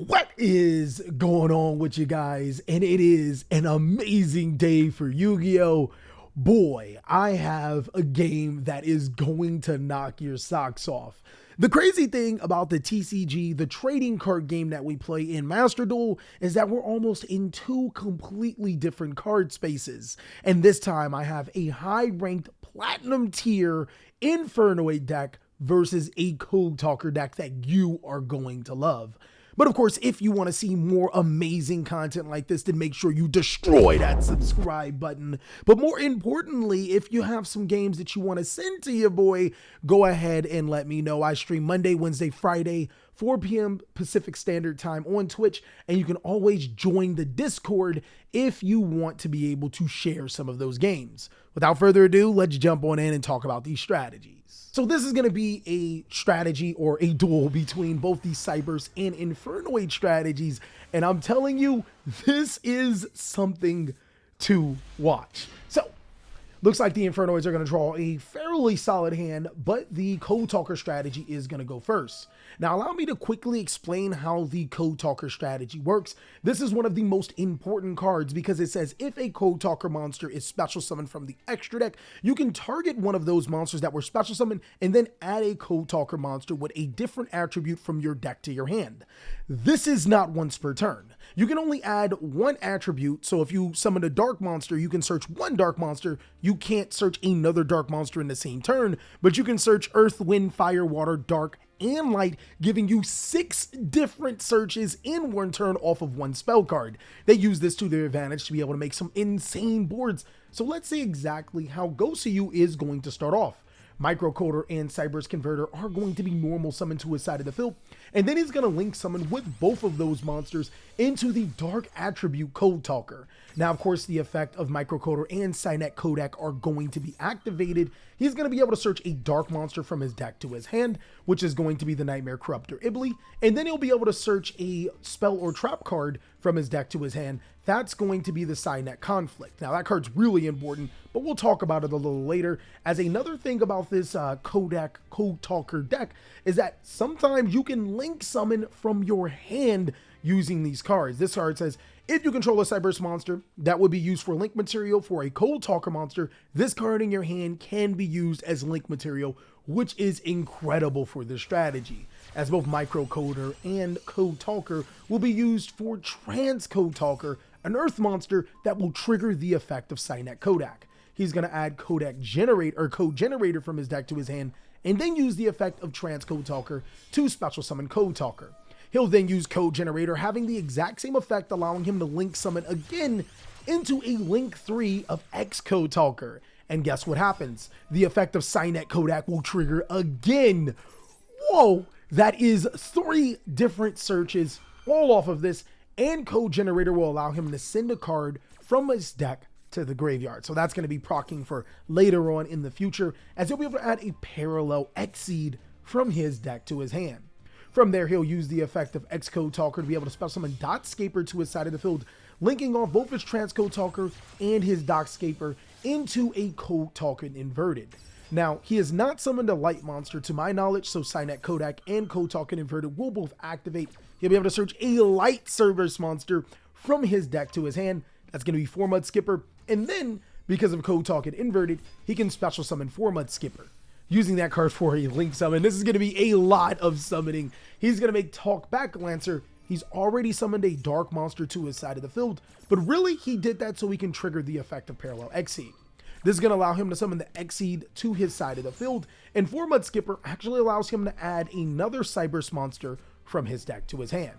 What is going on with you guys? And it is an amazing day for Yu-Gi-Oh! Boy, I have a game that is going to knock your socks off. The crazy thing about the TCG, the trading card game that we play in Master Duel, is that we're almost in two completely different card spaces. And this time I have a high-ranked platinum tier Infernoid deck versus a Code Talker deck that you are going to love. But of course, if you want to see more amazing content like this, then make sure you destroy that subscribe button. But more importantly, if you have some games that you want to send to your boy, go ahead and let me know. I stream Monday, Wednesday, Friday, 4 p.m. Pacific Standard Time on Twitch, and you can always join the Discord if you want to be able to share some of those games. Without further ado, let's jump on in and talk about these strategies. So this is going to be a strategy or a duel between both the Cyberse and Infernoid strategies. And I'm telling you, this is something to watch. So looks like the Infernoids are going to draw a fairly solid hand, but the Code Talker strategy is going to go first. Now, allow me to quickly explain how the Code Talker strategy works. This is one of the most important cards because it says if a Code Talker monster is special summoned from the extra deck, you can target one of those monsters that were special summoned and then add a Code Talker monster with a different attribute from your deck to your hand. This is not once per turn. You can only add one attribute, so if you summon a dark monster, you can search one dark monster. You can't search another dark monster in the same turn, but you can search earth, wind, fire, water, dark, and light, giving you 6 different searches in one turn off of one spell card. They use this to their advantage to be able to make some insane boards. So let's see exactly how Gosuyu is going to start off. Microcoder and Cyberse Converter are going to be normal summoned to his side of the field, and then he's going to link summon with both of those monsters into the dark attribute Code Talker. Now, of course, the effect of Microcoder and Cynet Kodak are going to be activated. He's going to be able to search a dark monster from his deck to his hand, which is going to be the Nightmare Corruptor Ibli, and then he'll be able to search a spell or trap card from his deck to his hand. That's going to be the Cynet Conflict. Now, that card's really important, but we'll talk about it a little later. As another thing about this Code Talker deck is that sometimes you can link summon from your hand using these cards. This card says, if you control a Cyberse monster that would be used for link material for a Code Talker monster, this card in your hand can be used as link material, which is incredible for this strategy, as both Microcoder and Code Talker will be used for Trans Code Talker, an earth monster that will trigger the effect of Cynet Kodak. He's going to add Code Generator from his deck to his hand, and then use the effect of Trans Code Talker to special summon Code Talker. He'll then use Code Generator, having the exact same effect, allowing him to link summon again into a Link 3 of X Code Talker. And guess what happens? The effect of Cynet Kodak will trigger again. Whoa! That is 3 different searches all off of this, and Code Generator will allow him to send a card from his deck to the graveyard. So that's going to be proccing for later on in the future, as he'll be able to add a parallel Xseed from his deck to his hand. From there, he'll use the effect of X Code Talker to be able to special summon Dotscaper to his side of the field, linking off both his Trans Code Talker and his Dotscaper into a Code Talker inverted. Now, he has not summoned a light monster to my knowledge, so Cynet Kodak and Code Talker inverted will both activate. He'll be able to search a light Cyberse monster from his deck to his hand. That's going to be 4 Mud Skipper, and then, because of Code Talker inverted, he can special summon 4 Mud Skipper, using that card for a link summon. This is going to be a lot of summoning. He's going to make Talk Back Lancer. He's already summoned a dark monster to his side of the field, but really he did that so he can trigger the effect of Parallel Xseed. This is going to allow him to summon the Xseed to his side of the field, and 4 Mud Skipper actually allows him to add another Cyberse monster from his deck to his hand.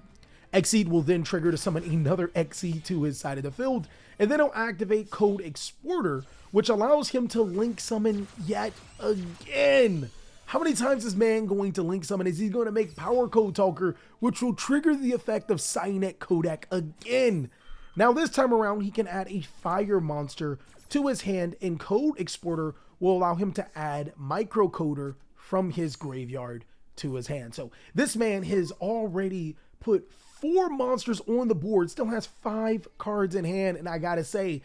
Xseed will then trigger to summon another Xseed to his side of the field, and then he'll activate Code Exporter, which allows him to link summon yet again. How many times is man going to link summon? Is he going to make Power Code Talker, which will trigger the effect of Cynet Kodak again? Now this time around, he can add a fire monster to his hand, and Code Exporter will allow him to add Microcoder from his graveyard to his hand. So this man has already put 4 monsters on the board, still has 5 cards in hand, and I gotta say,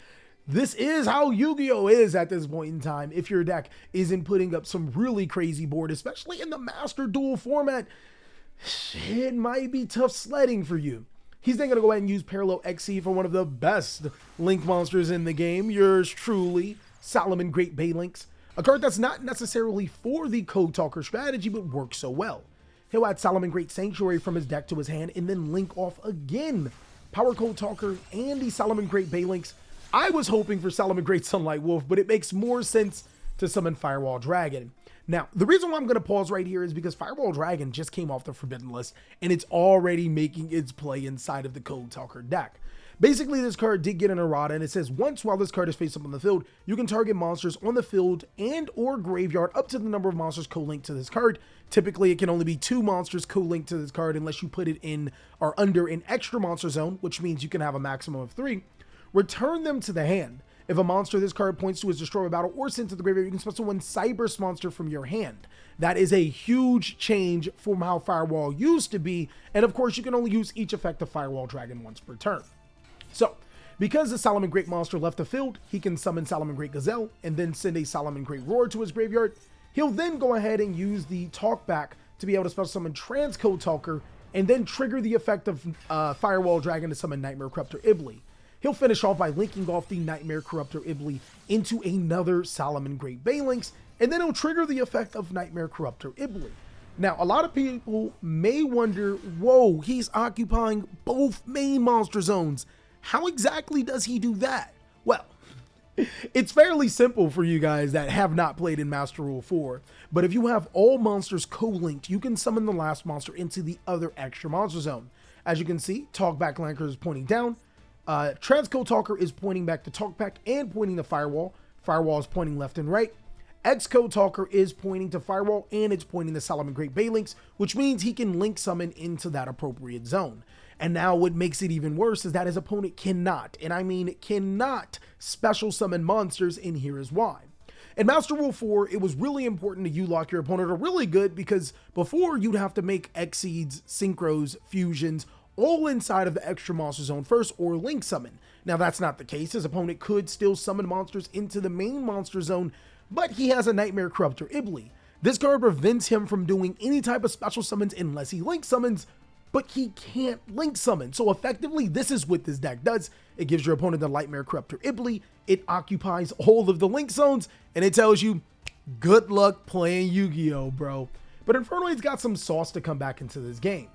this is how Yu-Gi-Oh! Is at this point in time. If your deck isn't putting up some really crazy board, especially in the Master Duel format, it might be tough sledding for you. He's then going to go ahead and use Parallel XC for one of the best Link monsters in the game. Yours truly, Solomon Great Balinks. A card that's not necessarily for the Code Talker strategy, but works so well. He'll add Solomon Great Sanctuary from his deck to his hand and then link off again. Power Code Talker and the Solomon Great Balinks. I was hoping for Solomon Great Sunlight Wolf, but it makes more sense to summon Firewall Dragon. Now, the reason why I'm going to pause right here is because Firewall Dragon just came off the Forbidden list, and it's already making its play inside of the Code Talker deck. Basically, this card did get an errata, and it says once while this card is face up on the field, you can target monsters on the field and or graveyard up to the number of monsters co-linked to this card. Typically, it can only be 2 monsters co-linked to this card unless you put it in or under an extra monster zone, which means you can have a maximum of 3. Return them to the hand. If a monster this card points to is destroyed by battle or sent to the graveyard, you can special one Cyberse monster from your hand. That is a huge change from how Firewall used to be, and of course you can only use each effect of Firewall Dragon once per turn. So, because the Solomon Great monster left the field, he can summon Solomon Great Gazelle and then send a Solomon Great Roar to his graveyard. He'll then go ahead and use the Talkback to be able to special summon Transcode Talker and then trigger the effect of Firewall Dragon to summon Nightmare Corruptor Ibli. He'll finish off by linking off the Nightmare Corruptor Ibli into another Solomon Great Balinks, and then he'll trigger the effect of Nightmare Corruptor Ibli. Now, a lot of people may wonder, whoa, he's occupying both main monster zones. How exactly does he do that? Well, it's fairly simple for you guys that have not played in Master Rule 4, but if you have all monsters co-linked, you can summon the last monster into the other extra monster zone. As you can see, Talkback Lanker is pointing down, Transcode Talker is pointing back to Talkback and pointing to Firewall. Firewall is pointing left and right. Xcode Talker is pointing to Firewall and it's pointing to Solomon Great Balinks, which means he can link summon into that appropriate zone. And now what makes it even worse is that his opponent cannot, and I mean cannot, special summon monsters, and here is why. In Master Rule 4, it was really important to U-lock your opponent, or really good, because before you'd have to make Exceeds, Synchros, Fusions, all inside of the extra monster zone first, or link summon. Now that's not the case. His opponent could still summon monsters into the main monster zone, but he has a Nightmare Corruptor Ibli. This card prevents him from doing any type of special summons unless he link summons, but he can't link summon. So effectively, this is what this deck does. It gives your opponent the Nightmare Corruptor Ibli, it occupies all of the link zones, and it tells you, good luck playing Yu-Gi-Oh, bro. But Infernoid's got some sauce to come back into this game.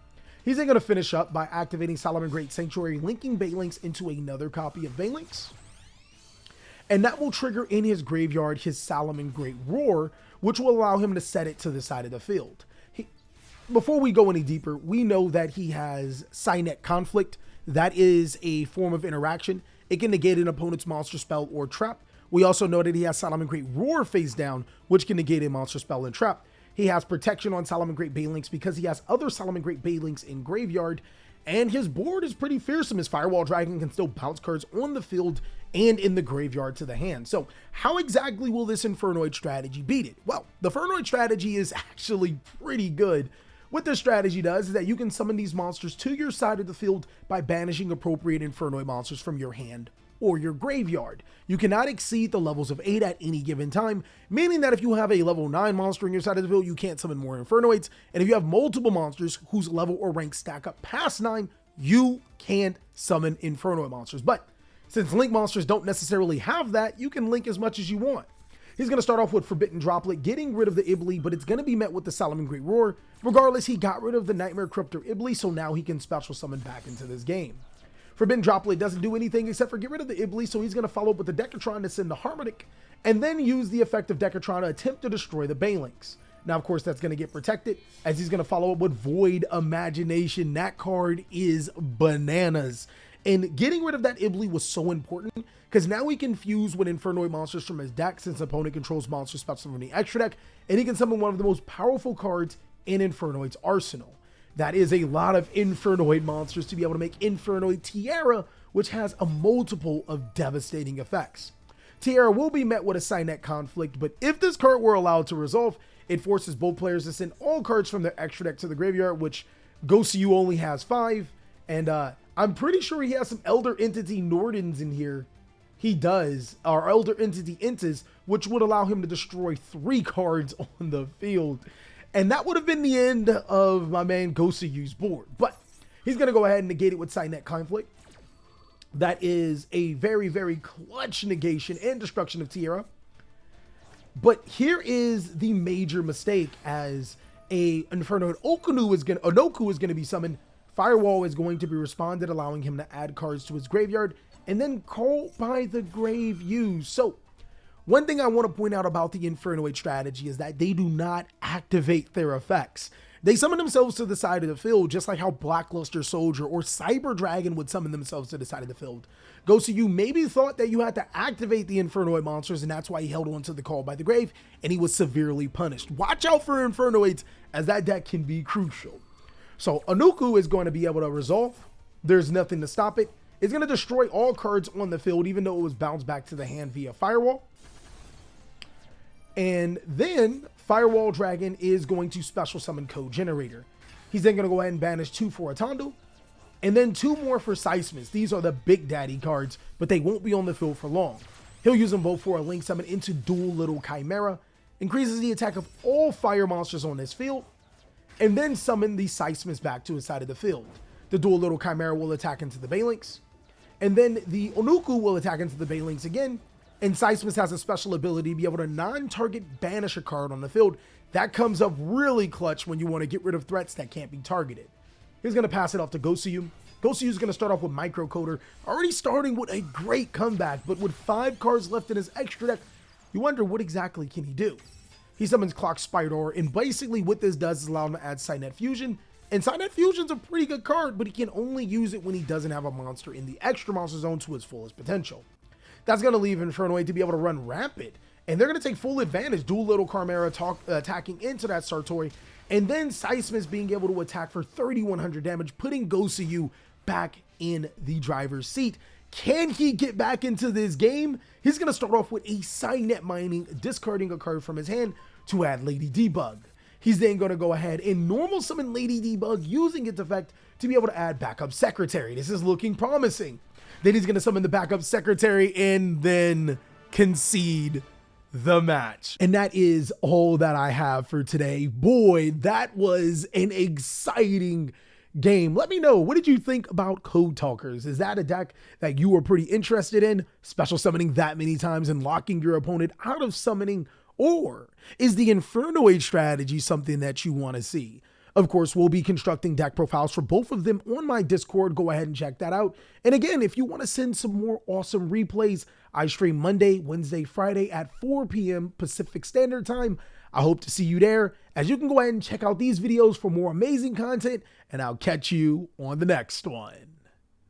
He's then going to finish up by activating Solomon Great Sanctuary, linking Balinks into another copy of Balinks. And that will trigger in his graveyard his Solomon Great Roar, which will allow him to set it to the side of the field. Before we go any deeper, we know that he has Cynet Conflict. That is a form of interaction. It can negate an opponent's monster spell or trap. We also know that he has Solomon Great Roar face down, which can negate a monster spell and trap. He has protection on Solomon Great Balinks because he has other Solomon Great Balinks in graveyard, and his board is pretty fearsome. His Firewall Dragon can still bounce cards on the field and in the graveyard to the hand. So how exactly will this Infernoid strategy beat it? Well, the Infernoid strategy is actually pretty good. What this strategy does is that you can summon these monsters to your side of the field by banishing appropriate Infernoid monsters from your hand or your graveyard. You cannot exceed the levels of 8 at any given time, meaning that if you have a level 9 monster in your side of the field, you can't summon more Infernoids, and if you have multiple monsters whose level or rank stack up past 9, you can't summon Infernoid monsters. But since Link monsters don't necessarily have that, you can link as much as you want. He's going to start off with Forbidden Droplet, getting rid of the Ibli, but it's going to be met with the Solomon Great Roar. Regardless, he got rid of the Nightmare Corruptor Ibli, so now he can special summon back into this game. Forbidden Droplet doesn't do anything except for get rid of the Ibli, so he's going to follow up with the Decatron to send the Harmonic, and then use the effect of Decatron to attempt to destroy the Balinks. Now, of course, that's going to get protected, as he's going to follow up with Void Imagination. That card is bananas. And getting rid of that Ibli was so important, because now he can fuse with Infernoid monsters from his deck, since opponent controls monster special from the extra deck, and he can summon one of the most powerful cards in Infernoid's arsenal. That is a lot of Infernoid monsters to be able to make Infernoid Tiara, which has a multiple of devastating effects. Tiara will be met with a Cynet Conflict, but if this card were allowed to resolve, it forces both players to send all cards from their extra deck to the graveyard, which Ghost You only has 5, and I'm pretty sure he has some Elder Entity Nordens in here. He does, or Elder Entity Intas, which would allow him to destroy 3 cards on the field. And that would have been the end of my man Gosayu's board. But he's going to go ahead and negate it with Signet Conflict. That is a very, very clutch negation and destruction of Tierra. But here is the major mistake, as a Infernoid Onoku is going to be summoned. Firewall is going to be responded, allowing him to add cards to his graveyard, and then Call by the Grave used. So one thing I want to point out about the Infernoid strategy is that they do not activate their effects. They summon themselves to the side of the field, just like how Blackluster Soldier or Cyber Dragon would summon themselves to the side of the field. Gosu maybe thought that you had to activate the Infernoid monsters, and that's why he held on to the Call by the Grave, and he was severely punished. Watch out for Infernoids, as that deck can be crucial. So Onoku is going to be able to resolve. There's nothing to stop it. It's going to destroy all cards on the field, even though it was bounced back to the hand via Firewall. And then Firewall Dragon is going to special summon Code Generator. He's then going to go ahead and banish 2 for Atondo, and then 2 more for Seismus. These are the Big Daddy cards, but they won't be on the field for long. He'll use them both for a link summon into Duel Little Chimera, increases the attack of all fire monsters on this field, and then summon the Seismus back to his side of the field. The Duel Little Chimera will attack into the Balinks, and then the Onoku will attack into the Balinks again, and Seismus has a special ability to be able to non-target banish a card on the field. That comes up really clutch when you want to get rid of threats that can't be targeted. He's going to pass it off to Gosuyu. Gosuyu is going to start off with Microcoder, already starting with a great comeback, but with 5 cards left in his extra deck, you wonder what exactly can he do. He summons Clock Spider, and basically what this does is allow him to add Signet Fusion, and Signet Fusion's a pretty good card, but he can only use it when he doesn't have a monster in the extra monster zone to its fullest potential. That's going to leave Infernoid to be able to run rampant, and they're going to take full advantage. Dual Little Chimera attacking into that Sartori, and then Seismus being able to attack for 3,100 damage, putting Gosuyu back in the driver's seat. Can he get back into this game? He's going to start off with a Signet Mining, discarding a card from his hand to add Lady Debug. He's then going to go ahead and normal summon Lady Debug using its effect to be able to add Backup Secretary. This is looking promising. Then he's going to summon the Backup Secretary and then concede the match. And that is all that I have for today. Boy, that was an exciting game. Let me know, what did you think about Code Talkers? Is that a deck that you were pretty interested in? Special summoning that many times and locking your opponent out of summoning? Or is the Infernoid strategy something that you want to see? Of course, we'll be constructing deck profiles for both of them on my Discord. Go ahead and check that out. And again, if you want to send some more awesome replays, I stream Monday, Wednesday, Friday at 4 p.m. Pacific Standard Time. I hope to see you there, as you can go ahead and check out these videos for more amazing content, and I'll catch you on the next one.